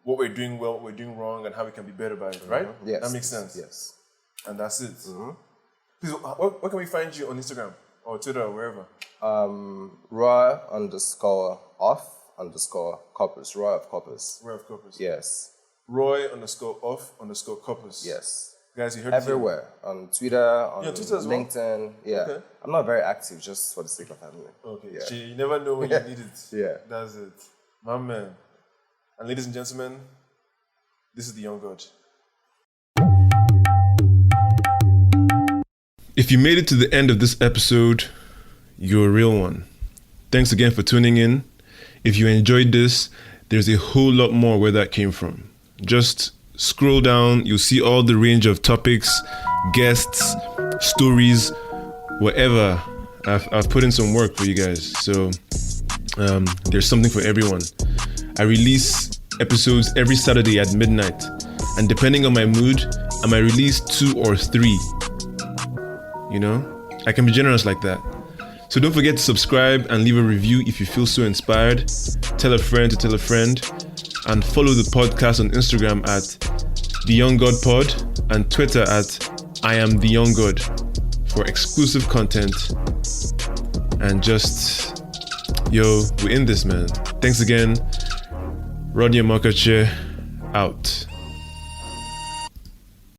what we're doing well, what we're doing wrong, and how we can be better by it, right? Yes. That makes sense. Yes. And that's it. Please, where can we find you on Instagram or Twitter or wherever? Roy_off_corpus. Roy of Corpus. Roy of Corpus. Yes. Roy_off_corpus. Yes. Guys, you heard everywhere. It on Twitter, on Twitter as LinkedIn. well? Okay. I'm not very active, just for the sake of having it. Okay. Yeah. You never know when you need it. Yeah. That's it. My man. And ladies and gentlemen, this is the Young God. If you made it to the end of this episode, you're a real one. Thanks again for tuning in. If you enjoyed this, there's a whole lot more where that came from. Just scroll down, you'll see all the range of topics, guests, stories, whatever. I've put in some work for you guys. So there's something for everyone. I release episodes every Saturday at midnight. And depending on my mood, I might release 2 or 3. I can be generous like that. So don't forget to subscribe and leave a review if you feel so inspired. Tell a friend to tell a friend. And follow the podcast on Instagram at The Young God Pod and Twitter at I Am The Young God for exclusive content. And just, we're in this, man. Thanks again. Rodney Amakache, out.